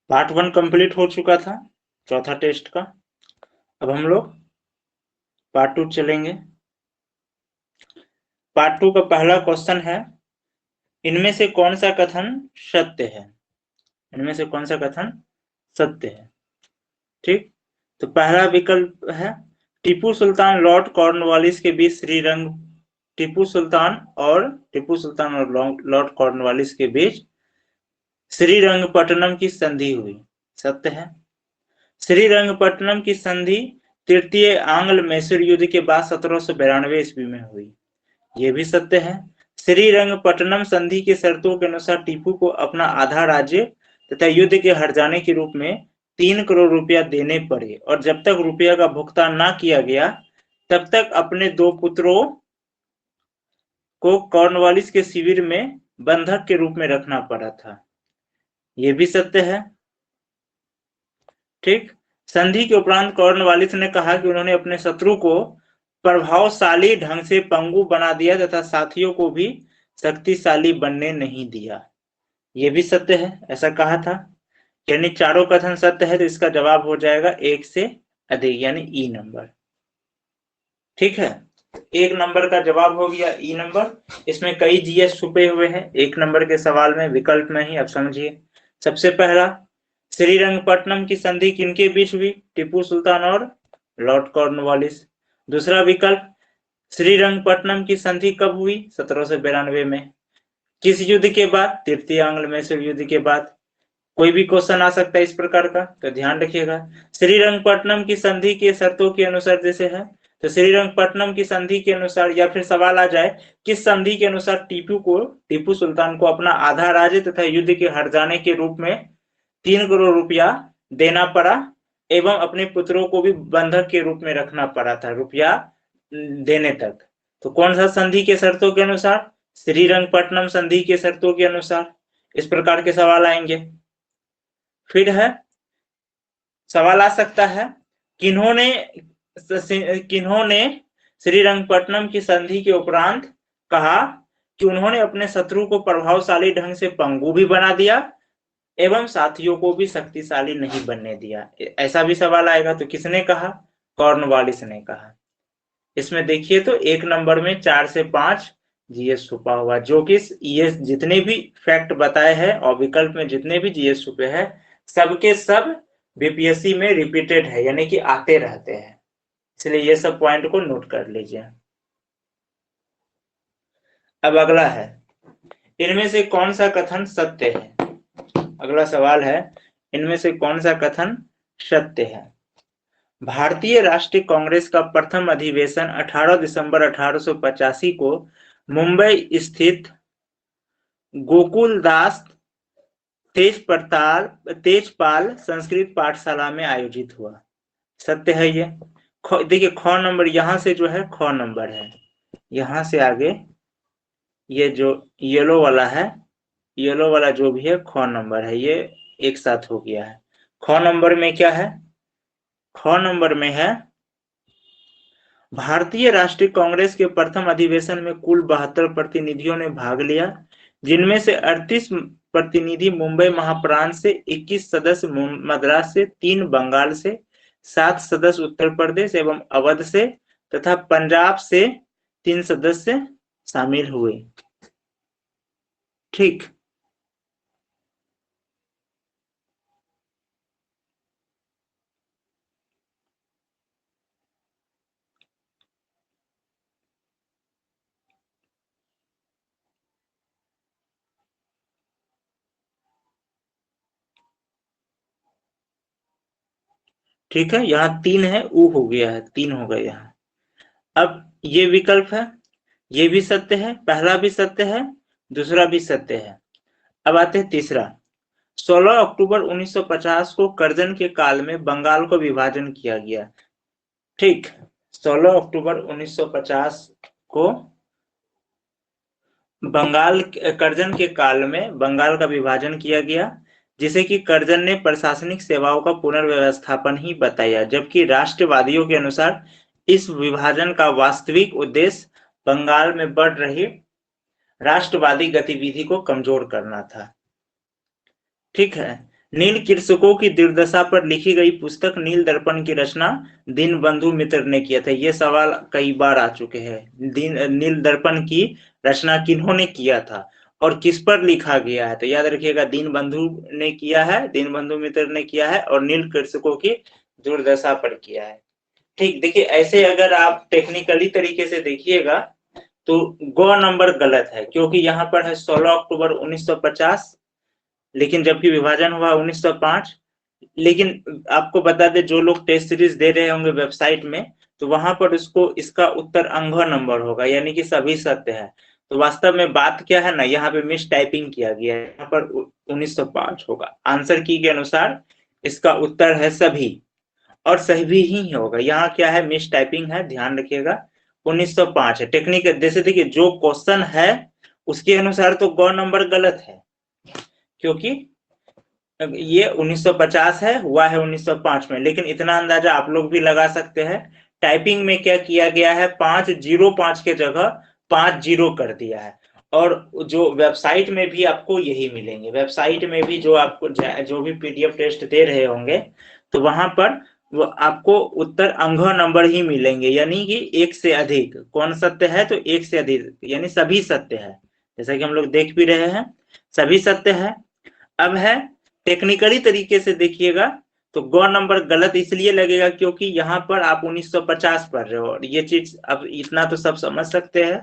Part 1 complete हो चुका था चौथा टेस्ट का। अब हम लोग पार्ट 2 चलेंगे। पार्ट 2 का पहला क्वेश्चन है, इनमें से कौन सा कथन सत्य है? इनमें से कौन सा कथन सत्य है? ठीक, तो पहला विकल्प है, टीपू सुल्तान लॉर्ड कॉर्नवालिस के बीच टीपू सुल्तान और लॉर्ड कॉर्नवालिस के बीच श्रीरंगपट्टनम की संधि हुई। सत्य है। श्रीरंगपट्टनम की संधि तृतीय आंग्ल मैसूर युद्ध के बाद 1792 ईस्वी में हुई। ये भी सत्य है। श्रीरंगपट्टनम संधि की शर्तों के अनुसार टीपू को अपना आधा राज्य तथा युद्ध के हट जाने के रूप में 3 करोड़ रुपया देने पड़े और जब तक रुपया का भुगतान न किया गया तब तक अपने 2 पुत्रों को कॉर्नवालिस के शिविर में बंधक के रूप में रखना पड़ा था। ये भी सत्य है। ठीक, संधि के उपरांत कॉर्नवालिस ने कहा कि उन्होंने अपने शत्रु को प्रभावशाली ढंग से पंगु बना दिया तथा साथियों को भी शक्तिशाली बनने नहीं दिया। ये भी सत्य है, ऐसा कहा था। यानी चारों कथन सत्य है, तो इसका जवाब हो जाएगा 1 से अधिक यानी ई नंबर। ठीक है, 1 नंबर का जवाब हो गया ई नंबर। इसमें कई जीएस छुपे हुए हैं 1 नंबर के सवाल में, विकल्प में ही। अब समझिए, सबसे पहला, श्रीरंगपट्टनम की संधि किनके बीच हुई? टीपू सुल्तान और लॉर्ड कॉर्नवालिस। दूसरा विकल्प, श्रीरंगपट्टनम की संधि कब हुई? 1792 में। किस युद्ध के बाद? तृतीय आंग्ल मैसूर युद्ध के बाद। कोई भी क्वेश्चन आ सकता है इस प्रकार का, तो ध्यान रखिएगा। श्रीरंगपट्टनम की संधि के शर्तों के अनुसार जैसे है, तो श्रीरंगपट्टनम की संधि के अनुसार, या फिर सवाल आ जाए किस संधि के अनुसार टीपू सुल्तान को अपना आधा राज्य तथा युद्ध के हट जाने के रूप में 3 करोड़ रुपया देना पड़ा एवं अपने पुत्रों को भी बंधक के रूप में रखना पड़ा था रुपया देने तक। तो कौन सा संधि के शर्तों के अनुसार? श्रीरंगपट्टनम संधि के शर्तों के अनुसार। इस प्रकार के सवाल आएंगे। फिर है, सवाल आ सकता है, किन्होंने श्रीरंगपट्टनम की संधि के उपरांत कहा कि उन्होंने अपने शत्रु को प्रभावशाली ढंग से पंगु भी बना दिया एवं साथियों को भी शक्तिशाली नहीं बनने दिया। ऐसा भी सवाल आएगा, तो किसने कहा? कॉर्नवालिस ने कहा। इसमें देखिए तो 1 नंबर में 4 से 5 जीएस छुपा हुआ, जो कि ये जितने भी फैक्ट बताए हैं और विकल्प में जितने भी जीएस छुपे हैं सबके सब बीपीएससी में रिपीटेड है, यानी कि आते रहते हैं, इसलिए ये सब पॉइंट को नोट कर लीजिए। अब अगला है, इनमें से कौन सा कथन सत्य है? अगला सवाल है, इनमें से कौन सा कथन सत्य है? भारतीय राष्ट्रीय कांग्रेस का प्रथम अधिवेशन 18 दिसंबर 1885 को मुंबई स्थित गोकुलदास तेजपाल संस्कृत पाठशाला में आयोजित हुआ। सत्य है ये। देखिए ख नंबर यहां से जो है ख नंबर है, यहां से आगे ये जो येलो वाला है, येलो वाला जो भी है ख नंबर है, ये एक साथ हो गया है। ख नंबर में क्या है? ख नंबर में है, भारतीय राष्ट्रीय कांग्रेस के प्रथम अधिवेशन में कुल 72 प्रतिनिधियों ने भाग लिया, जिनमें से 38 प्रतिनिधि मुंबई महाप्रांत से, 21 सदस्य मद्रास से, 3 बंगाल से, 7 सदस्य उत्तर प्रदेश एवं अवध से तथा पंजाब से 3 सदस्य शामिल हुए। ठीक, ठीक है, यहाँ 3 है, ऊ हो गया है, 3 हो गया यहाँ। अब ये विकल्प है, ये भी सत्य है, पहला भी सत्य है, दूसरा भी सत्य है। अब आते हैं तीसरा, 16 अक्टूबर 1950 को कर्जन के काल में बंगाल को विभाजन किया गया। ठीक, 16 अक्टूबर 1950 को कर्जन के काल में बंगाल का विभाजन किया गया, जिसे कि कर्जन ने प्रशासनिक सेवाओं का पुनर्व्यवस्थापन ही बताया, जबकि राष्ट्रवादियों के अनुसार इस विभाजन का वास्तविक उद्देश्य बंगाल में बढ़ रही राष्ट्रवादी गतिविधि को कमजोर करना था। ठीक है, नील कृषकों की दुर्दशा पर लिखी गई पुस्तक नील दर्पण की रचना दीनबंधु मित्र ने किया था। ये सवाल कई बार आ चुके हैं। नील दर्पण की रचना किन्होंने किया था और किस पर लिखा गया है? तो याद रखिएगा, दीनबंधु ने किया है, दीनबंधु मित्र ने किया है और नील कृषकों की दुर्दशा पर किया है। ठीक, देखिए ऐसे अगर आप टेक्निकली तरीके से देखिएगा तो ग नंबर गलत है, क्योंकि यहाँ पर है 16 अक्टूबर 1950, लेकिन जबकि विभाजन हुआ 1905। लेकिन आपको बता दें, जो लोग टेस्ट सीरीज दे रहे होंगे वेबसाइट में, तो वहां पर उसको इसका उत्तर अंघ नंबर होगा, यानी कि सभी सत्य है। तो वास्तव में बात क्या है ना, यहाँ पे मिस टाइपिंग किया गया है, यहाँ पर 1905 होगा। आंसर की के अनुसार इसका उत्तर है सभी, और सही ही होगा। यहाँ क्या है, मिस टाइपिंग है, ध्यान रखिएगा, 1905 है। टेक्निक जैसे देखिए, जो क्वेश्चन है उसके अनुसार तो ग नंबर गलत है, क्योंकि ये 1950 है, हुआ है 1905 में। लेकिन इतना अंदाजा आप लोग भी लगा सकते हैं, टाइपिंग में क्या किया गया है, 505 के जगह 50 कर दिया है। और जो वेबसाइट में भी आपको यही मिलेंगे, वेबसाइट में भी जो आपको जो भी पीडीएफ टेस्ट दे रहे होंगे, तो वहां पर वो आपको उत्तर अंघ नंबर ही मिलेंगे, यानी कि एक से अधिक। कौन सत्य है? तो एक से अधिक, यानी सभी सत्य है, जैसा कि हम लोग देख भी रहे हैं, सभी सत्य है। अब है टेक्निकली तरीके से देखिएगा तो ग नंबर गलत इसलिए लगेगा क्योंकि यहाँ पर आप 1950 पढ़ रहे हो, और ये चीज अब इतना तो सब समझ सकते हैं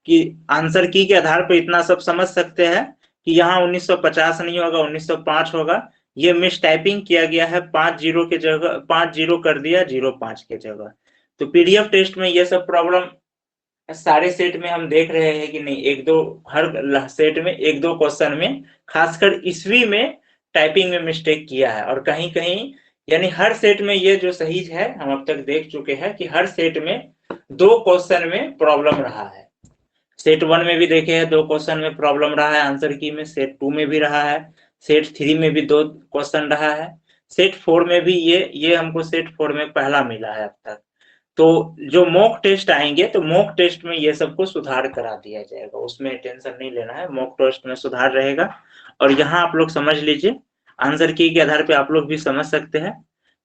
कि आंसर की के आधार पर इतना सब समझ सकते हैं कि यहाँ 1950 नहीं होगा, 1905 होगा। ये मिस टाइपिंग किया गया है, 50 के जगह 50 कर दिया 05 के जगह। तो पीडीएफ टेस्ट में ये सब प्रॉब्लम सारे सेट में हम देख रहे हैं कि नहीं, एक दो, हर सेट में एक दो क्वेश्चन में, खासकर ईस्वी में टाइपिंग में मिस्टेक किया है। और कहीं कहीं, यानी हर सेट में ये जो सही है, हम अब तक देख चुके हैं कि हर सेट में दो क्वेश्चन में प्रॉब्लम रहा है। सेट 1 में भी देखे हैं, दो क्वेश्चन में प्रॉब्लम रहा है आंसर की में, सेट 2 में भी रहा है, सेट 3 में भी दो क्वेश्चन रहा है, सेट 4 में भी ये हमको सेट 4 में पहला मिला है अब तक। तो जो मॉक टेस्ट आएंगे, तो मॉक टेस्ट में ये सबको सुधार करा दिया जाएगा, उसमें टेंशन नहीं लेना है, मॉक टेस्ट में सुधार रहेगा। और यहाँ आप लोग समझ लीजिए, आंसर की के आधार पे आप लोग भी समझ सकते हैं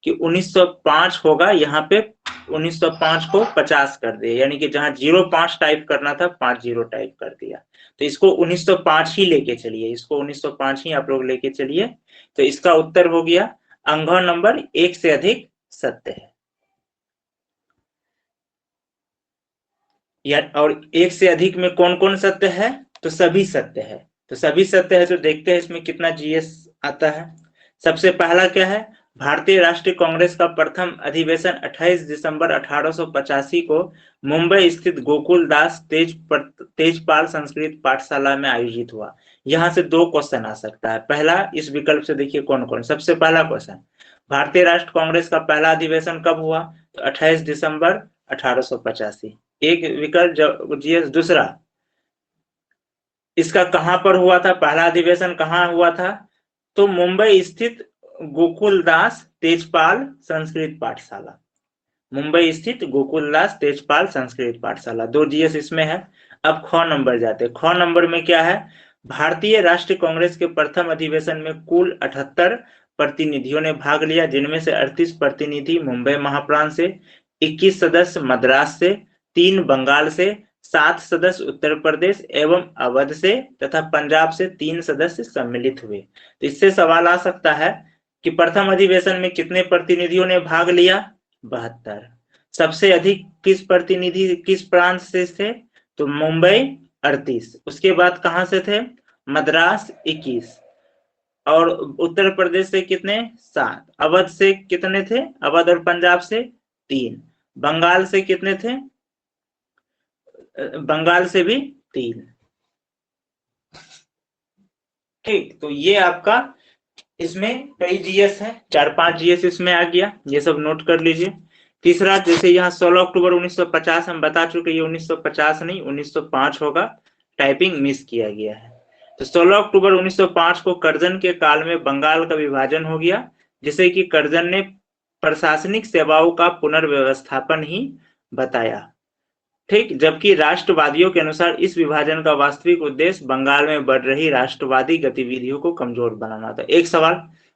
कि 1905 होगा, यहाँ पे 1905 को 50 कर दिया, यानी कि जहां 05 टाइप करना था 50 टाइप कर दिया। तो इसको 1905 ही लेके चलिए, इसको 1905 ही आप लोग लेके चलिए। तो इसका उत्तर हो गया अंघ नंबर एक से अधिक सत्य है। या और एक से अधिक में कौन कौन सत्य है? तो सभी सत्य है। तो सभी सत्य है, तो देखते हैं इसमें कितना जीएस आता है। सबसे पहला क्या है, भारतीय राष्ट्रीय कांग्रेस का प्रथम अधिवेशन 28 दिसंबर 1885 को मुंबई स्थित गोकुल दास तेजपाल संस्कृत पाठशाला में आयोजित हुआ। यहाँ से दो क्वेश्चन आ सकता है। पहला, इस विकल्प से देखिए कौन कौन। सबसे पहला क्वेश्चन, भारतीय राष्ट्र कांग्रेस का पहला अधिवेशन कब हुआ? तो 28 दिसंबर 1885, एक विकल्प जीएस। दूसरा, इसका कहां पर हुआ था, पहला अधिवेशन कहां हुआ था? तो मुंबई स्थित गोकुलदास तेजपाल संस्कृत पाठशाला, मुंबई स्थित गोकुलदास तेजपाल संस्कृत पाठशाला। दो जीएस इसमें है। अब ख नंबर जाते, ख नंबर में क्या है, भारतीय राष्ट्रीय कांग्रेस के प्रथम अधिवेशन में कुल 78 प्रतिनिधियों ने भाग लिया, जिनमें से 38 प्रतिनिधि मुंबई महाप्रांत से, 21 सदस्य मद्रास से, 3 बंगाल से, 7 सदस्य उत्तर प्रदेश एवं अवध से तथा पंजाब से 3 सदस्य सम्मिलित हुए। तो इससे सवाल आ सकता है कि प्रथम अधिवेशन में कितने प्रतिनिधियों ने भाग लिया? 72। सबसे अधिक किस प्रतिनिधि किस प्रांत से थे? तो मुंबई 38। उसके बाद कहां से थे? मद्रास 21, और उत्तर प्रदेश से कितने? 7। अवध से कितने थे? अवध और पंजाब से 3। बंगाल से कितने थे? बंगाल से भी 3। ठीक, तो ये आपका इसमें कई जीएस है, 4-5 जीएस इसमें आ गया, ये सब नोट कर लीजिए। तीसरा, जैसे यहाँ 16 अक्टूबर 1950 हम बता चुके, ये 1950 नहीं 1905 होगा, टाइपिंग मिस किया गया है। तो 16 अक्टूबर 1905 को कर्जन के काल में बंगाल का विभाजन हो गया, जिसे कि कर्जन ने प्रशासनिक सेवाओं का पुनर्व्यवस्थापन ही बताया। ठीक, जबकि राष्ट्रवादियों के अनुसार इस विभाजन का वास्तविक उद्देश्य बंगाल में बढ़ रही राष्ट्रवादी गतिविधियों को कमजोर बनाना था। एक सवाल,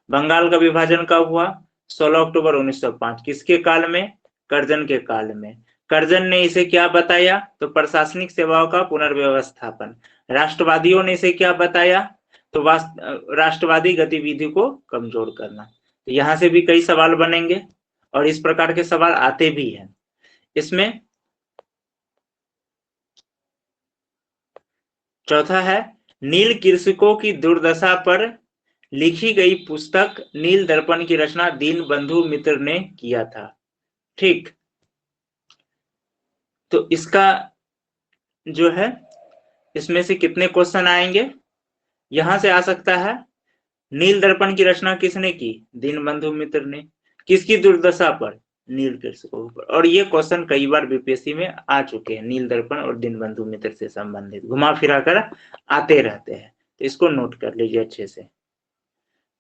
बंगाल का विभाजन कब हुआ? 16 अक्टूबर 1905। किसके काल में? कर्जन के काल में। कर्जन ने इसे क्या बताया? तो प्रशासनिक सेवाओं का पुनर्व्यवस्थापन। राष्ट्रवादियों ने इसे क्या बताया? तो राष्ट्रवादी गतिविधि को कमजोर करना। तो यहां से भी कई सवाल बनेंगे और इस प्रकार के सवाल आते भी हैं। इसमें चौथा है, नील कृषकों की दुर्दशा पर लिखी गई पुस्तक नील दर्पण की रचना दीनबंधु मित्र ने किया था। ठीक, तो इसका जो है, इसमें से कितने क्वेश्चन आएंगे? यहां से आ सकता है, नील दर्पण की रचना किसने की? दीनबंधु मित्र ने। किसकी दुर्दशा पर? नील कृषकों पर। और ये क्वेश्चन कई बार बीपीएससी में आ चुके हैं, नील दर्पण और दीनबंधु मित्र से संबंधित घुमा फिरा कर आते रहते हैं, तो इसको नोट कर लीजिए अच्छे से।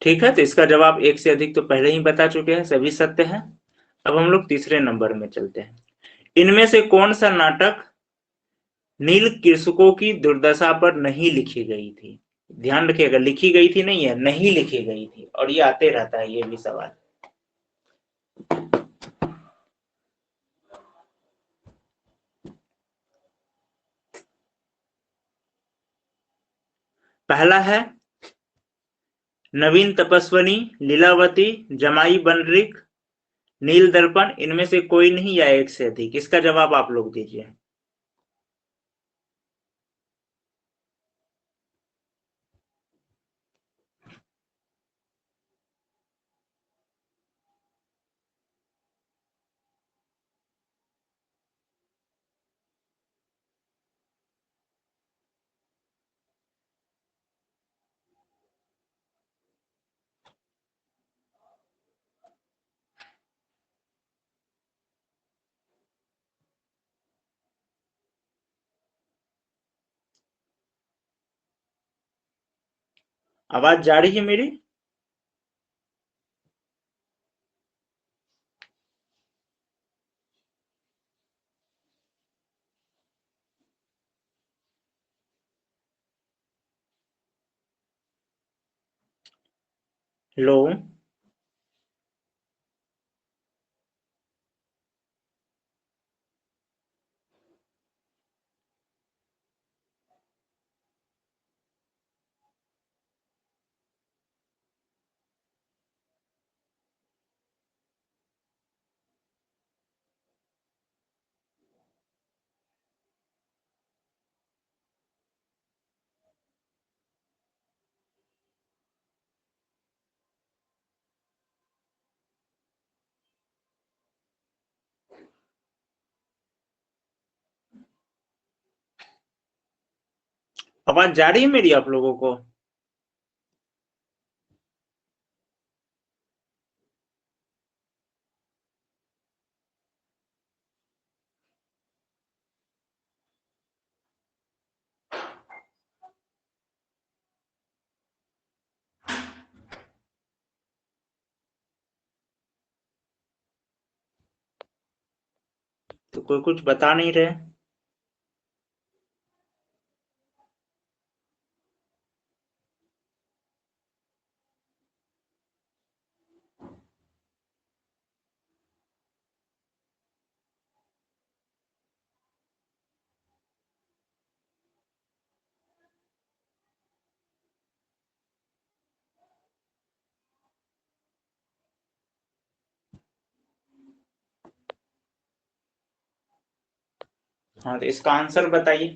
ठीक है, तो इसका जवाब एक से अधिक तो पहले ही बता चुके हैं, सभी सत्य हैं। अब हम लोग तीसरे नंबर में चलते हैं। इनमें से कौन सा नाटक नील कृषकों की दुर्दशा पर नहीं लिखी गई थी? ध्यान रखिएगा, लिखी गई थी नहीं है, नहीं लिखी गई थी, और ये आते रहता है ये भी सवाल। पहला है नवीन तपस्वनी, लीलावती, जमाई बनरिक, नील दर्पण। इनमें से कोई नहीं या एक से अधिक? इसका जवाब आप लोग दीजिए। आवाज जा रही है मेरी? लो, आवाज जा रही है मेरी आप लोगों को? तो कोई कुछ बता नहीं रहे। हाँ, तो इसका आंसर बताइए।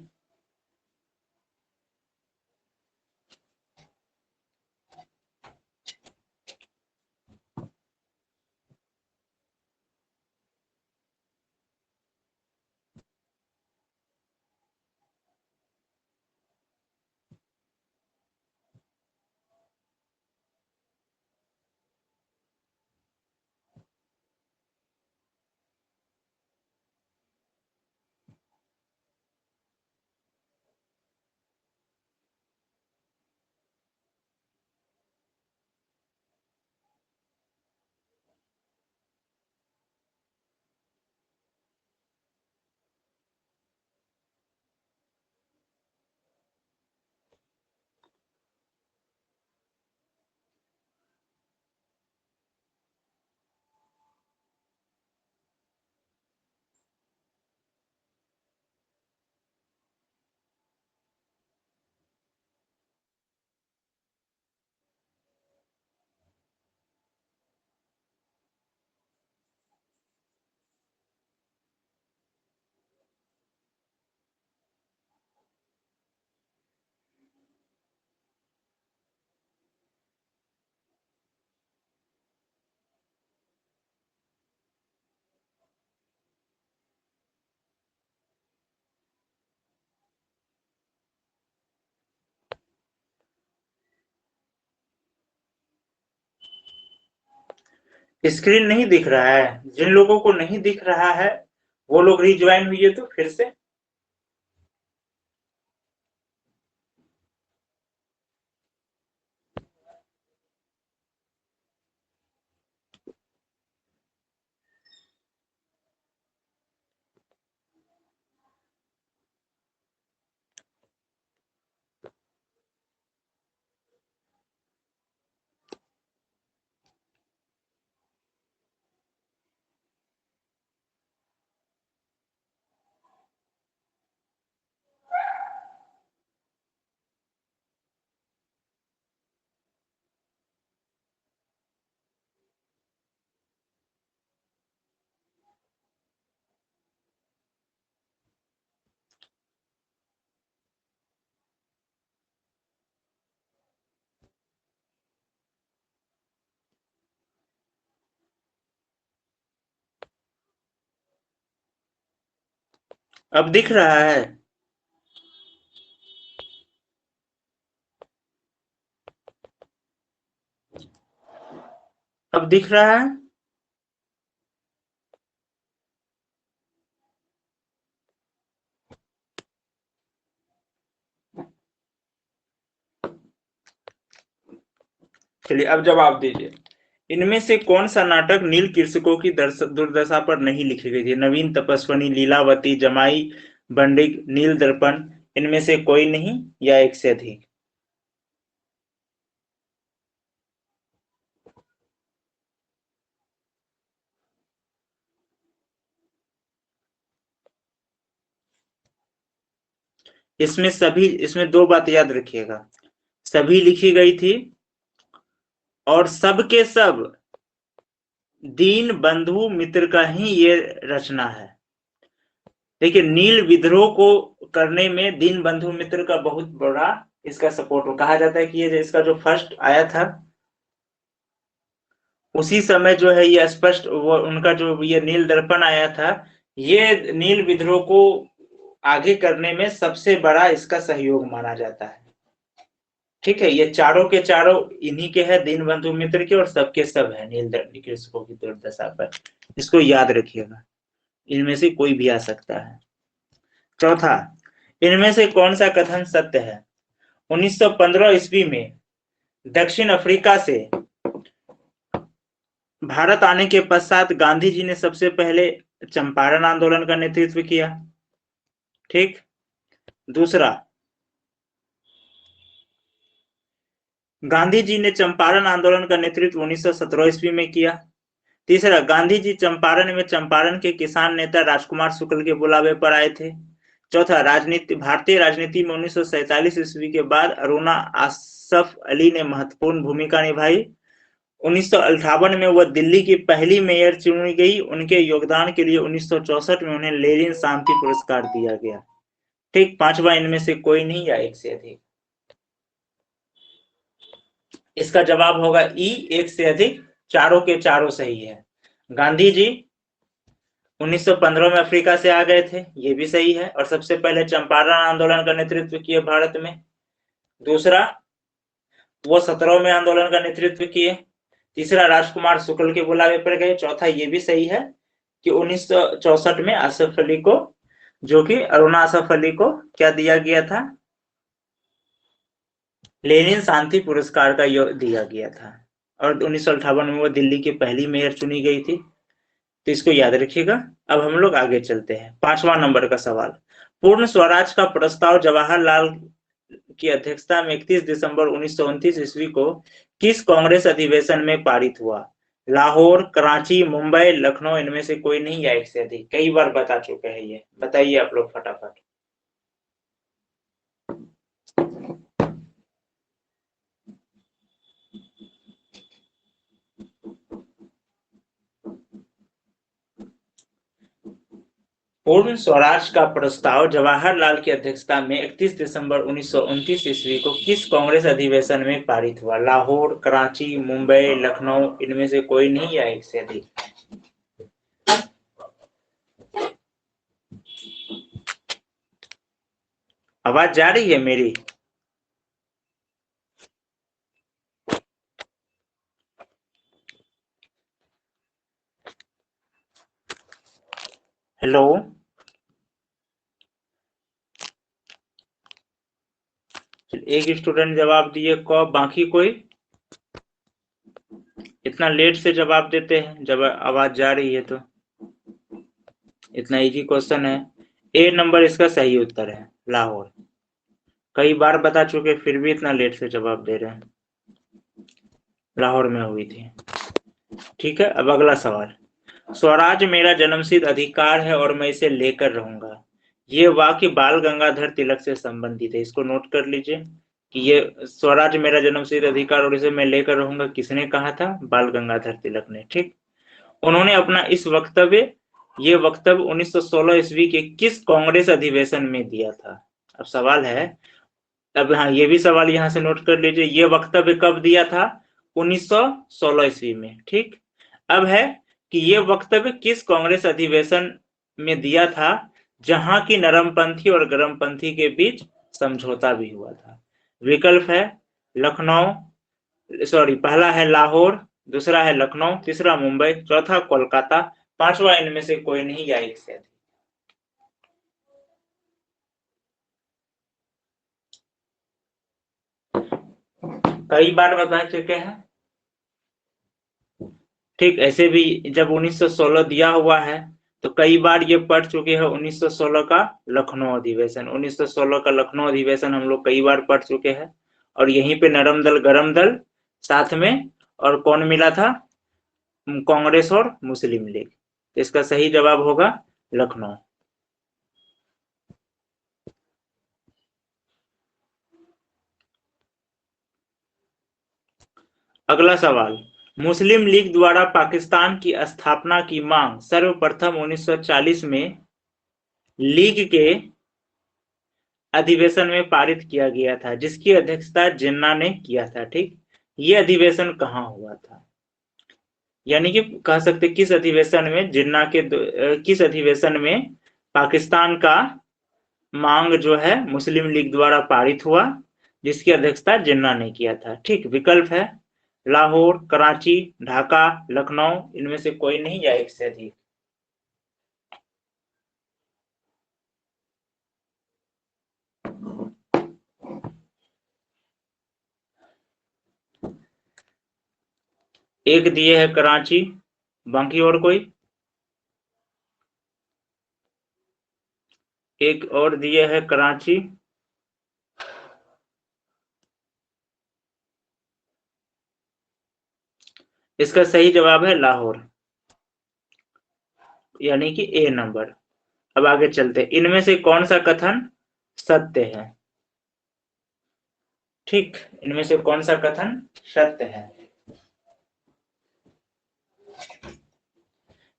स्क्रीन नहीं दिख रहा है? जिन लोगों को नहीं दिख रहा है वो लोग रिज्वाइन हुई है तो फिर से। अब दिख रहा है? अब दिख रहा है? चलिए अब जवाब दीजिए। इनमें से कौन सा नाटक नील कृषकों की दुर्दशा पर नहीं लिखी गई थी? नवीन तपस्वनी, लीलावती, जमाई, बंडिक, नील दर्पण, इनमें से कोई नहीं या एक से अधिक? इसमें दो बात याद रखिएगा। सभी लिखी गई थी और सब के सब दीन बंधु मित्र का ही ये रचना है। देखिए, नील विद्रोह को करने में दीन बंधु मित्र का बहुत बड़ा इसका सपोर्ट हो। कहा जाता है कि ये इसका जो फर्स्ट आया था उसी समय जो है ये स्पष्ट वो उनका जो ये नील दर्पण आया था, ये नील विद्रोह को आगे करने में सबसे बड़ा इसका सहयोग माना जाता है। ठीक है, ये चारों के चारों इन्हीं के हैं, दीन बंधु मित्र के, और सबके सब है नील कृषकों की दुर्दशा पर। इसको याद रखिएगा, इनमें से कोई भी आ सकता है। चौथा, इनमें से कौन सा कथन सत्य है? 1915 ईस्वी में दक्षिण अफ्रीका से भारत आने के पश्चात गांधी जी ने सबसे पहले चंपारण आंदोलन का नेतृत्व किया। ठीक। दूसरा, गांधी जी ने चंपारण आंदोलन का नेतृत्व 1917 ईस्वी में किया। तीसरा, गांधी जी चंपारण में चंपारण के किसान नेता राजकुमार शुक्ल के बुलावे पर आए थे। चौथा, भारतीय राजनीति में 1947 ईस्वी के बाद अरुणा आसफ अली ने महत्वपूर्ण भूमिका निभाई। 1958 में वह दिल्ली की पहली मेयर चुनी गई। उनके योगदान के लिए 1964 में उन्हें लेनिन शांति पुरस्कार दिया गया। ठीक। पांचवा, इनमें से कोई नहीं या एक से अधिक? इसका जवाब होगा ई, एक से अधिक। चारों के चारों सही है। गांधी जी 1915 में अफ्रीका से आ गए थे, ये भी सही है, और सबसे पहले चंपारण आंदोलन का नेतृत्व किए भारत में। दूसरा, वो 17 में आंदोलन का नेतृत्व किए। तीसरा, राजकुमार शुक्ल के बुलावे पर गए। चौथा, ये भी सही है कि 1964 में आसफ अली को, जो कि अरुणा आसफ अली को क्या दिया गया था? लेनिन शांति पुरस्कार का दिया गया था। और 1958 में वो दिल्ली की पहली मेयर चुनी गई थी। तो इसको याद रखिएगा। अब हम लोग आगे चलते हैं। 5वां नंबर का सवाल, पूर्ण स्वराज का प्रस्ताव जवाहरलाल की अध्यक्षता में 31 दिसंबर 1929 ईस्वी को किस कांग्रेस अधिवेशन में पारित हुआ? लाहौर, कराची, मुंबई, लखनऊ, इनमें से कोई नहीं या एक से अधिक? कई बार बता चुके हैं ये, बताइए आप लोग फटाफट। पूर्ण स्वराज का प्रस्ताव जवाहरलाल की अध्यक्षता में 31 दिसंबर 1929 ईस्वी को किस कांग्रेस अधिवेशन में पारित हुआ? लाहौर, कराची, मुंबई, लखनऊ, इनमें से कोई नहीं या एक से अधिक? आवाज जा रही है मेरी? हेलो, एक स्टूडेंट जवाब दिए क, बाकी कोई? इतना लेट से जवाब देते हैं जब आवाज जा रही है तो। इतना इजी क्वेश्चन है। ए नंबर इसका सही उत्तर है, लाहौर। कई बार बता चुके फिर भी इतना लेट से जवाब दे रहे हैं। लाहौर में हुई थी। ठीक है, अब अगला सवाल। स्वराज मेरा जन्मसिद्ध अधिकार है और मैं इसे लेकर रहूंगा। ये वाक्य बाल गंगाधर तिलक से संबंधित है, इसको नोट कर लीजिए कि ये स्वराज मेरा जन्मसिद्ध अधिकार और इसे मैं लेकर रहूंगा किसने कहा था? बाल गंगाधर तिलक ने। ठीक, उन्होंने अपना ये वक्तव्य 1916 ईस्वी के किस कांग्रेस अधिवेशन में दिया था? अब सवाल है, अब हाँ ये भी सवाल यहाँ से नोट कर लीजिए, ये वक्तव्य कब दिया था? 1916 ईस्वी में। ठीक, अब है कि ये वक्तव्य किस कांग्रेस अधिवेशन में दिया था जहां की नरमपंथी और गरमपंथी के बीच समझौता भी हुआ था? विकल्प है लखनऊ, सॉरी, पहला है लाहौर, दूसरा है लखनऊ, तीसरा मुंबई, चौथा कोलकाता, पांचवा इनमें से कोई नहीं या एक से अधिक। कई बार बता चुके हैं। ठीक, ऐसे भी जब 1916 दिया हुआ है तो कई बार ये पढ़ चुके हैं। 1916 का लखनऊ अधिवेशन, 1916 का लखनऊ अधिवेशन हम लोग कई बार पढ़ चुके हैं। और यहीं पे नरम दल गरम दल साथ में, और कौन मिला था? कांग्रेस और मुस्लिम लीग। इसका सही जवाब होगा लखनऊ। अगला सवाल। मुस्लिम लीग द्वारा पाकिस्तान की स्थापना की मांग सर्वप्रथम 1940 में लीग के अधिवेशन में पारित किया गया था, जिसकी अध्यक्षता जिन्ना ने किया था। ठीक, ये अधिवेशन कहाँ हुआ था? यानी कि कह सकते किस अधिवेशन में किस अधिवेशन में पाकिस्तान का मांग जो है मुस्लिम लीग द्वारा पारित हुआ, जिसकी अध्यक्षता जिन्ना ने किया था। ठीक, विकल्प है लाहौर, कराची, ढाका, लखनऊ, इनमें से कोई नहीं या एक से अधिक। एक दिए है कराची, बाकी और कोई? एक और दिए है कराची। इसका सही जवाब है लाहौर, यानी कि ए नंबर। अब आगे चलते, इनमें से कौन सा कथन सत्य है? ठीक, इनमें से कौन सा कथन सत्य है?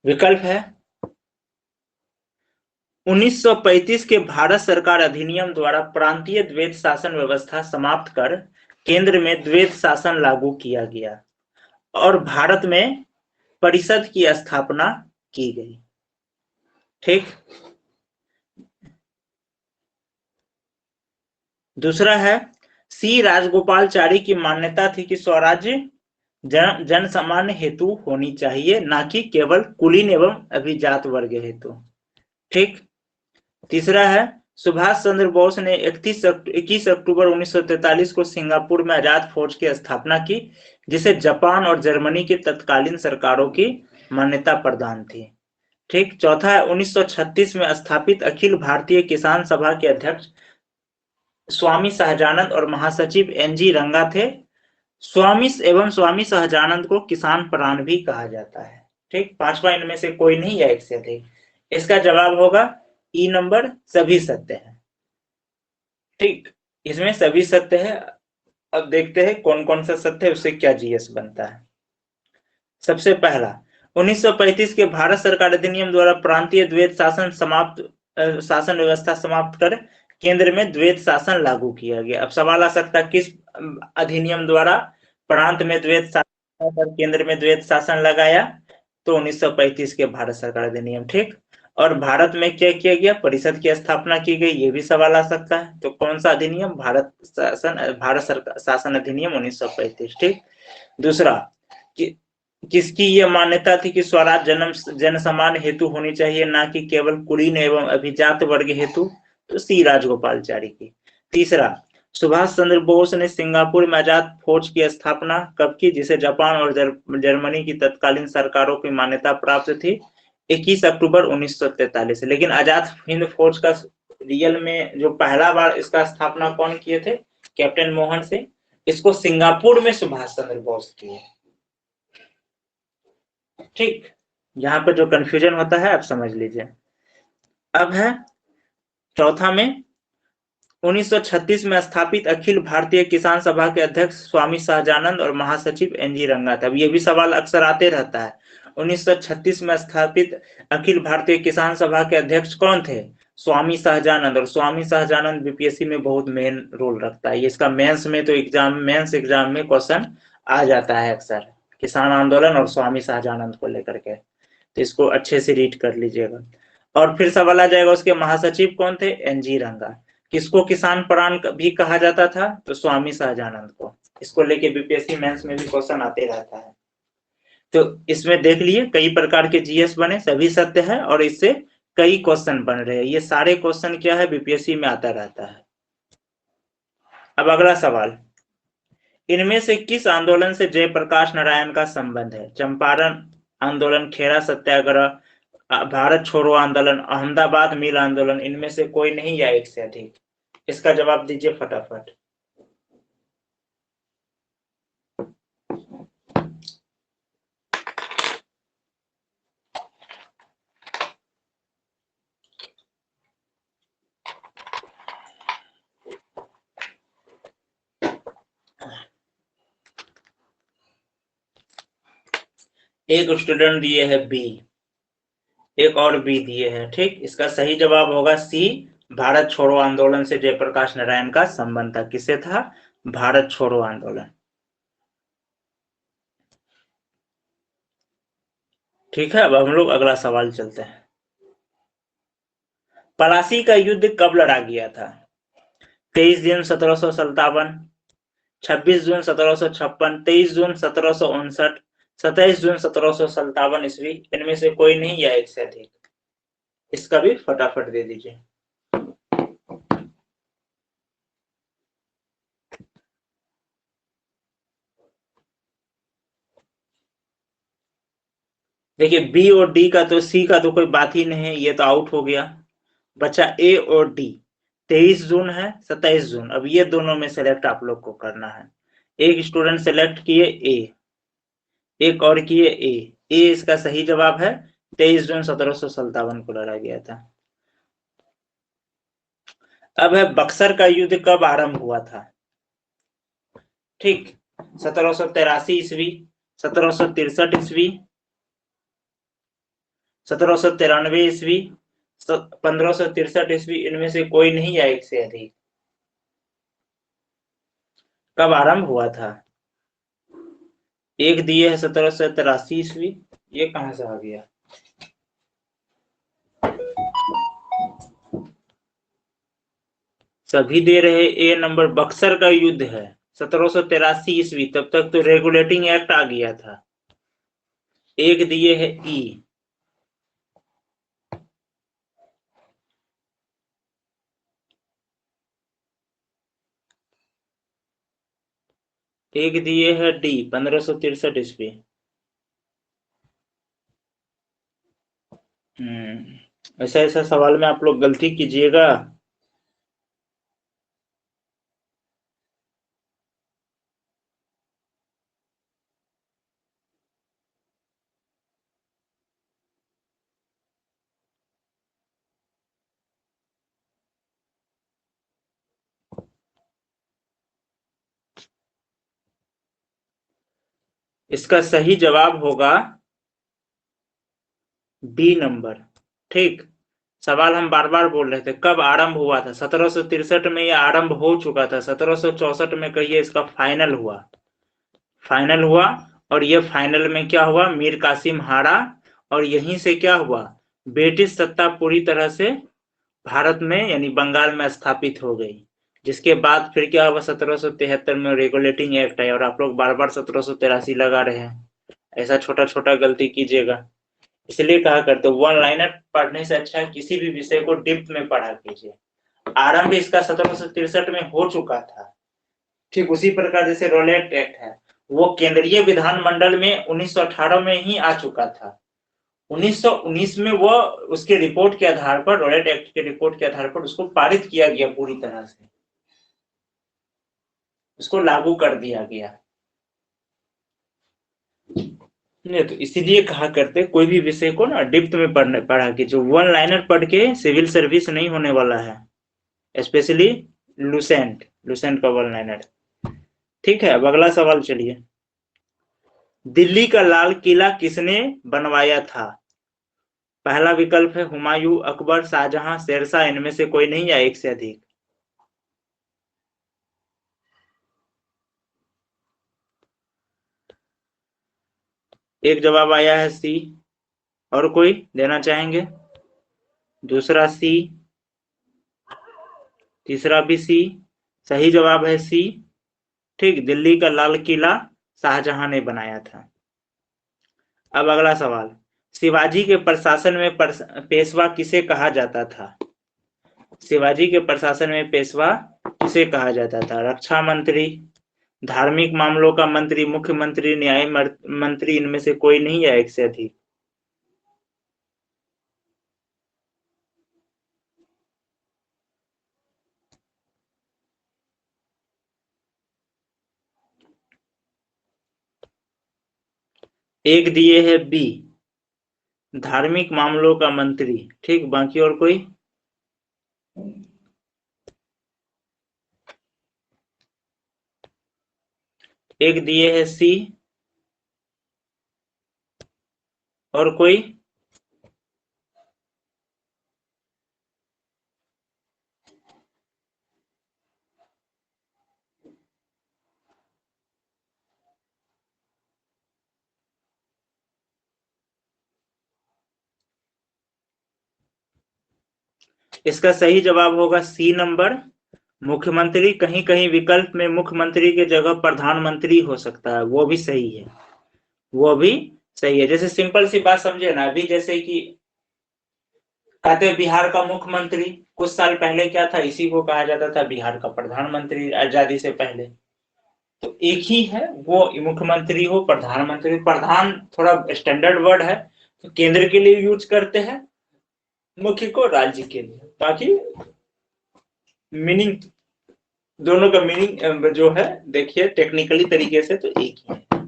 विकल्प है 1935 के भारत सरकार अधिनियम द्वारा प्रांतीय द्वैत शासन व्यवस्था समाप्त कर केंद्र में द्वैत शासन लागू किया गया और भारत में परिषद की स्थापना की गई। ठीक, दूसरा है सी राजगोपालचारी की मान्यता थी कि स्वराज्य जन सामान्य हेतु होनी चाहिए, ना कि केवल कुलीन एवं अभिजात वर्ग हेतु। ठीक, तीसरा है सुभाष चंद्र बोस ने 21 अक्टूबर 1943 को सिंगापुर में आजाद फौज की स्थापना की, जिसे जापान और जर्मनी की तत्कालीन सरकारों की मान्यता प्रदान थी। ठीक, चौथा है 1936 में स्थापित अखिल भारतीय किसान सभा के अध्यक्ष स्वामी सहजानंद और महासचिव एनजी रंगा थे। स्वामी सहजानंद को किसान प्राण भी कहा जाता है। ठीक, पांचवा इनमें से कोई नहीं या एक से अधिक। इसका जवाब होगा ई नंबर, सभी सत्य है। ठीक, इसमें सभी सत्य है। अब देखते हैं कौन कौन सा सत्य है, उससे क्या जीएस बनता है। सबसे पहला, 1935 के भारत सरकार अधिनियम द्वारा प्रांतीय द्वैत शासन व्यवस्था समाप्त कर केंद्र में द्वैत शासन लागू किया गया। अब सवाल आ सकता है किस अधिनियम द्वारा प्रांत में द्वैत शासन और केंद्र में द्वैत शासन लगाया? तो 1935 के भारत सरकार अधिनियम। ठीक, और भारत में क्या किया गया? परिषद की स्थापना की गई, ये भी सवाल आ सकता है। तो कौन सा अधिनियम? भारत शासन अधिनियम 1935। ठीक, दूसरा कि किसकी यह मान्यता थी कि स्वराज जन समान हेतु होनी चाहिए, ना कि केवल कुलीन एवं अभिजात वर्ग हेतु? तो सी राजगोपालचारी की। तीसरा, सुभाष चंद्र बोस ने सिंगापुर में आजाद फौज की स्थापना कब की, जिसे जापान और जर्मनी की तत्कालीन सरकारों की मान्यता प्राप्त थी? 21 अक्टूबर 1943। लेकिन आजाद हिंद फौज का रियल में जो पहला बार इसका स्थापना कौन किए थे? कैप्टन मोहन सिंह। इसको सिंगापुर में सुभाष चंद्र बोस किए। ठीक, यहाँ पर जो कंफ्यूजन होता है आप समझ लीजिए। अब है चौथा में 1936 में स्थापित अखिल भारतीय किसान सभा के अध्यक्ष स्वामी सहजानंद और महासचिव एनजी रंगा थे। अब ये भी सवाल अक्सर आते रहता है। 1936 में स्थापित अखिल भारतीय किसान सभा के अध्यक्ष कौन थे? स्वामी सहजानंद। और स्वामी सहजानंद बीपीएससी में बहुत मेन रोल रखता है। इसका मेंस में तो मेंस एग्जाम में क्वेश्चन आ जाता है अक्सर, किसान आंदोलन और स्वामी सहजानंद को लेकर के, तो इसको अच्छे से रीड कर लीजिएगा। और फिर सवाल आ जाएगा उसके महासचिव कौन थे? एनजी रंगा। किसको किसान प्राण भी कहा जाता था? तो स्वामी सहजानंद को। इसको लेके बीपीएससी मेंस में भी क्वेश्चन आते रहता है। तो इसमें देख लिए कई प्रकार के जीएस बने, सभी सत्य है और इससे कई क्वेश्चन बन रहे हैं। ये सारे क्वेश्चन क्या है, बीपीएससी में आता रहता है। अब अगला सवाल, इनमें से किस आंदोलन से जयप्रकाश नारायण का संबंध है? चंपारण आंदोलन, खेड़ा सत्याग्रह, भारत छोड़ो आंदोलन, अहमदाबाद मिल आंदोलन, इनमें से कोई नहीं या एक से अधिक? इसका जवाब दीजिए फटाफट। एक स्टूडेंट दिए है बी, एक और बी दिए हैं। ठीक, इसका सही जवाब होगा सी, भारत छोड़ो आंदोलन से जयप्रकाश नारायण का संबंध था। किससे था? भारत छोड़ो आंदोलन। ठीक है, अब हम लोग अगला सवाल चलते हैं। पलासी का युद्ध कब लड़ा गया था? 23 जून 1757, 26 जून 1756, 23 जून 1759, 27 जून 1757 ईस्वी, इनमें से कोई नहीं या एक से अधिक? इसका भी फटाफट दे दीजिए। देखिए बी और डी का तो, सी का तो कोई बात ही नहीं है, ये तो आउट हो गया। बचा ए और डी। 23 जून है, 27 जून। अब ये दोनों में सेलेक्ट आप लोग को करना है। एक स्टूडेंट सेलेक्ट किए ए, एक और किए ए। ए इसका सही जवाब है। 23 जून 1757 को लड़ा गया था। अब है बक्सर का युद्ध कब आरंभ हुआ था? ठीक, 1783 ईस्वी, 1763 ईस्वी, 1793 ईस्वी, 1563 ईस्वी, इनमें से कोई नहीं या एक से अधिक? कब आरंभ हुआ था? एक दिए है 1783 ईस्वी, ये कहां से आ गया? सभी दे रहे ए नंबर। बक्सर का युद्ध है 1783 ईस्वी, तब तक तो रेगुलेटिंग एक्ट आ गया था। एक दिए है ई, एक दिए है डी 1563 ईस्वी। ऐसा ऐसा सवाल में आप लोग गलती कीजिएगा। इसका सही जवाब होगा बी नंबर। ठीक, सवाल हम बार बार बोल रहे थे कब आरंभ हुआ था। 1763 में यह आरंभ हो चुका था। 1764 में कहिए इसका फाइनल हुआ। फाइनल हुआ और ये फाइनल में क्या हुआ? मीर कासिम हारा और यहीं से क्या हुआ? ब्रिटिश सत्ता पूरी तरह से भारत में यानी बंगाल में स्थापित हो गई। जिसके बाद फिर क्या हुआ? 1773 में रेगुलेटिंग एक्ट आया और आप लोग बार बार 1783 लगा रहे हैं। ऐसा छोटा छोटा गलती कीजिएगा। इसलिए कहा करते वन लाइनर पढ़ने से अच्छा है किसी भी विषय को डिप्थ में पढ़ा कीजिए। आरंभ इसका 1763 में हो चुका था। ठीक उसी प्रकार जैसे रोलेट एक्ट है, वो केंद्रीय विधानमंडल में 1918 में ही आ चुका था। 1919 में वो उसके रिपोर्ट के आधार पर, रोलेट एक्ट के रिपोर्ट के आधार पर उसको पारित किया गया, पूरी तरह से उसको लागू कर दिया गया। नहीं तो इसीलिए कहा करते कोई भी विषय को ना डिप्थ में पढ़ा कि जो वन लाइनर पढ़ के सिविल सर्विस नहीं होने वाला है, स्पेशली लुसेंट लुसेंट का वन लाइनर। ठीक है, अब अगला सवाल चलिए। दिल्ली का लाल किला किसने बनवाया था? पहला विकल्प है हुमायूं, अकबर, शाहजहां, शेरशाह, इनमें से कोई नहीं या एक से अधिक। एक जवाब आया है सी, और कोई देना चाहेंगे? दूसरा सी, तीसरा भी सी। सही जवाब है सी। ठीक, दिल्ली का लाल किला शाहजहां ने बनाया था। अब अगला सवाल, शिवाजी के प्रशासन में पेशवा किसे कहा जाता था? शिवाजी के प्रशासन में पेशवा किसे कहा जाता था? रक्षा मंत्री, धार्मिक मामलों का मंत्री, मुख्यमंत्री, न्याय मंत्री, इनमें से कोई नहीं या एक से अधिक। एक दिए है बी, धार्मिक मामलों का मंत्री। ठीक, बाकी और कोई? एक दिए है सी, और कोई? इसका सही जवाब होगा सी नंबर, मुख्यमंत्री। कहीं कहीं विकल्प में मुख्यमंत्री के जगह प्रधानमंत्री हो सकता है, वो भी सही है, वो भी सही है। जैसे सिंपल सी बात समझे ना, अभी जैसे कि कहते हैं बिहार का मुख्यमंत्री, कुछ साल पहले क्या था, इसी को कहा जाता था बिहार का प्रधानमंत्री, आजादी से पहले। तो एक ही है, वो मुख्यमंत्री हो, प्रधानमंत्री। प्रधान थोड़ा स्टैंडर्ड वर्ड है, तो केंद्र के लिए यूज करते हैं, मुख्य को राज्य के लिए। बाकी मीनिंग, दोनों का मीनिंग जो है, देखिए टेक्निकली तरीके से तो एक ही है।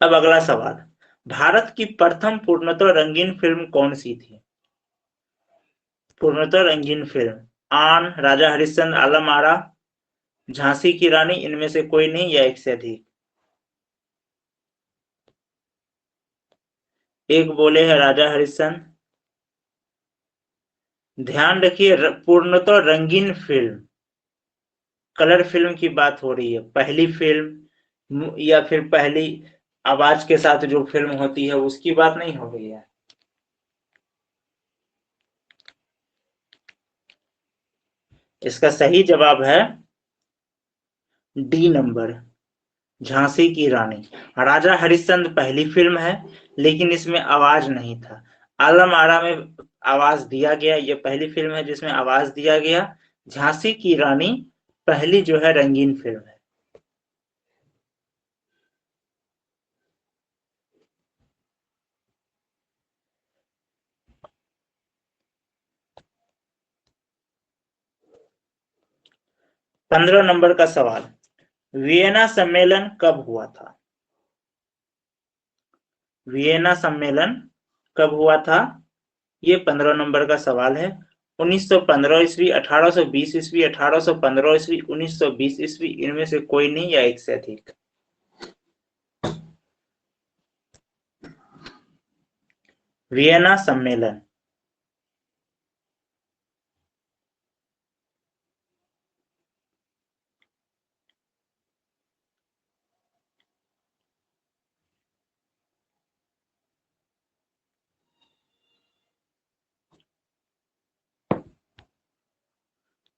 अब अगला सवाल, भारत की प्रथम पूर्णतः रंगीन फिल्म कौन सी थी? पूर्णतः रंगीन फिल्म, आन, राजा हरिश्चंद्र, आलम आरा, झांसी की रानी, इनमें से कोई नहीं या एक से अधिक। एक बोले है राजा हरिश्चंद्र। ध्यान रखिए, पूर्णतः रंगीन फिल्म, कलर फिल्म की बात हो रही है। पहली फिल्म या फिर पहली आवाज के साथ जो फिल्म होती है उसकी बात नहीं हो रही है। इसका सही जवाब है डी नंबर, झांसी की रानी। राजा हरिश्चंद्र पहली फिल्म है, लेकिन इसमें आवाज नहीं था। आलम आरा में आवाज दिया गया, ये पहली फिल्म है जिसमें आवाज दिया गया। झांसी की रानी पहली जो है रंगीन फिल्म है। पंद्रह नंबर का सवाल, वियना सम्मेलन कब हुआ था? वियना सम्मेलन कब हुआ था? ये 15 नंबर का सवाल है। 1915 ईस्वी, 1820 ईस्वी, 1815 ईस्वी, 1920 ईस्वी, इनमें से कोई नहीं या एक से अधिक। वियना सम्मेलन,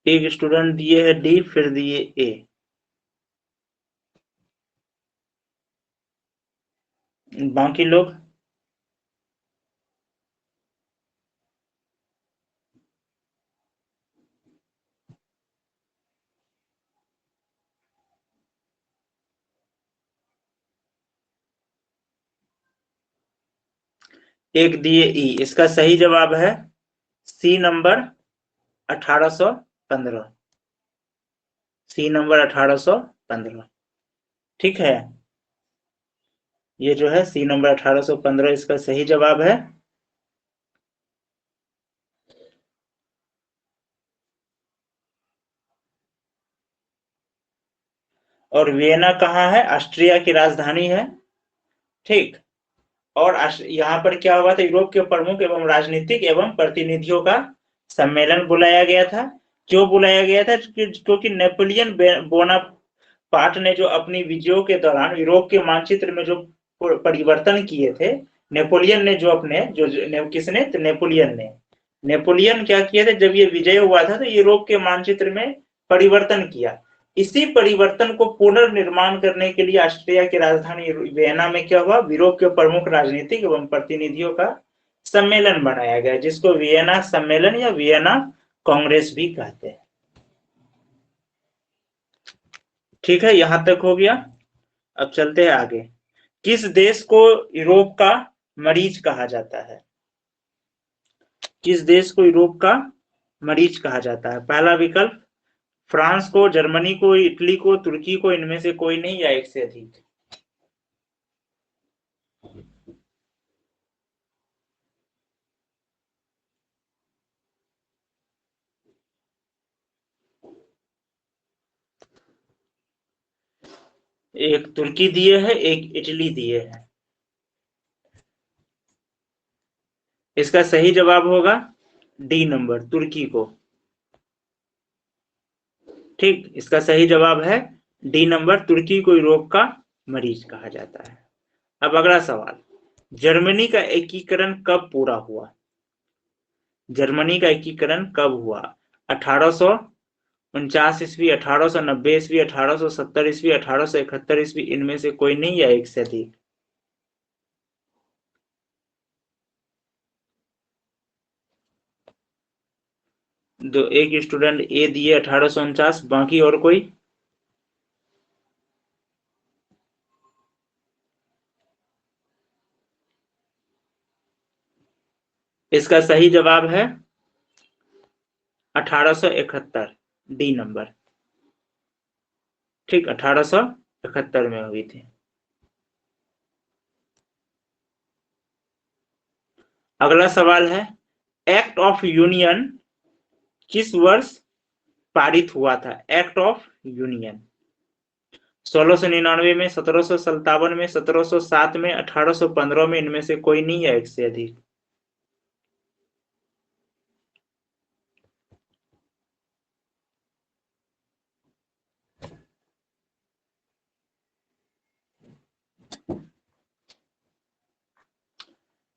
एक स्टूडेंट दिए है डी, फिर दिए ए। बाकी लोग एक दिए ई। इसका सही जवाब है सी नंबर 1815। सी नंबर 1815। ठीक है, ये जो है सी नंबर 1815 इसका सही जवाब है। और वियना कहाँ है? ऑस्ट्रिया की राजधानी है। ठीक। और यहाँ पर क्या हुआ था? यूरोप के प्रमुख एवं राजनीतिक एवं प्रतिनिधियों का सम्मेलन बुलाया गया था। क्यों बुलाया गया था? क्योंकि नेपोलियन बोनापार्ट ने जो अपनी विजयों के दौरान यूरोप के मानचित्र में जो परिवर्तन किए थे, नेपोलियन ने जो अपने जो किसने? तो नेपोलियन क्या किए थे? जब ये विजय हुआ था तो यूरोप के मानचित्र में परिवर्तन किया। इसी परिवर्तन को पुनर्निर्माण करने के लिए ऑस्ट्रिया की राजधानी वियना में क्या हुआ? यूरोप के प्रमुख राजनीतिक एवं प्रतिनिधियों का सम्मेलन बनाया गया, जिसको वियना सम्मेलन या वियना कांग्रेस भी कहते हैं। ठीक है, यहां तक हो गया। अब चलते हैं आगे। किस देश को यूरोप का मरीज कहा जाता है? किस देश को यूरोप का मरीज कहा जाता है? पहला विकल्प फ्रांस को, जर्मनी को, इटली को, तुर्की को, इनमें से कोई नहीं या एक से अधिक। एक तुर्की दिए है, एक इटली दिए है। इसका सही जवाब होगा डी नंबर, तुर्की को। ठीक, इसका सही जवाब है डी नंबर, तुर्की को यूरोप का मरीज कहा जाता है। अब अगला सवाल, जर्मनी का एकीकरण कब पूरा हुआ? जर्मनी का एकीकरण कब हुआ? 1849 ईस्वी, 1890 ईस्वी, 1870 ईस्वी, 1871 ईस्वी, इनमें से कोई नहीं या एक से अधिक। दो, एक स्टूडेंट ए दिए 1849, बाकी और कोई? इसका सही जवाब है 1871, डी नंबर। ठीक, 1871 में हुई थी। अगला सवाल है, एक्ट ऑफ यूनियन किस वर्ष पारित हुआ था? एक्ट ऑफ यूनियन 1699 में, 1757 में, 1707 में, 1815 में, इनमें से कोई नहीं है एक से अधिक।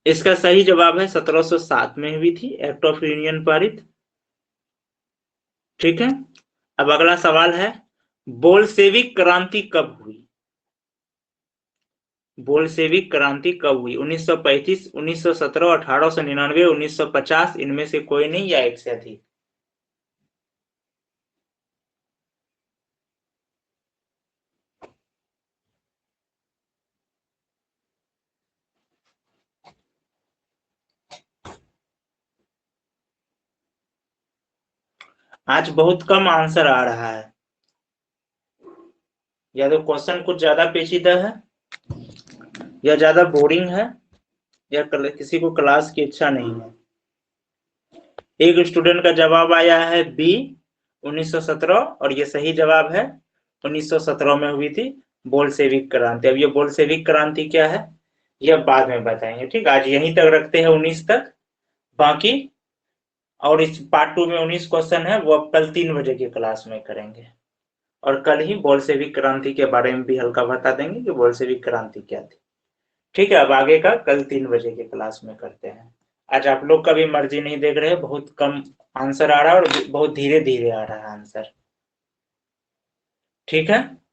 इसका सही जवाब है 1707 में हुई थी एक्ट ऑफ यूनियन पारित। ठीक है, अब अगला सवाल है, बोल्शेविक क्रांति कब हुई? बोल्शेविक क्रांति कब हुई? 1935, 1917, 1899, 1950, इनमें से कोई नहीं या एक से अधिक। आज बहुत कम आंसर आ रहा है, या तो क्वेश्चन कुछ ज्यादा पेचीदा है, या ज्यादा बोरिंग है, या किसी को क्लास की इच्छा नहीं है। एक स्टूडेंट का जवाब आया है बी 1917, और ये सही जवाब है। 1917 में हुई थी बोल्शेविक क्रांति। अब ये बोल्शेविक क्रांति क्या है यह बाद में बताएंगे। ठीक, आज यहीं तक रखते हैं 19 तक। बाकी और इस पार्ट 2 में 19 क्वेश्चन है, वो अब कल 3 बजे की क्लास में करेंगे, और कल ही बोल्शेविक क्रांति के बारे में भी हल्का बता देंगे कि बोल्शेविक क्रांति क्या थी। ठीक है, अब आगे का कल 3 बजे की क्लास में करते हैं। आज आप लोग का भी मर्जी नहीं देख रहे, बहुत कम आंसर आ रहा है और बहुत धीरे धीरे आ रहा है आंसर। ठीक है।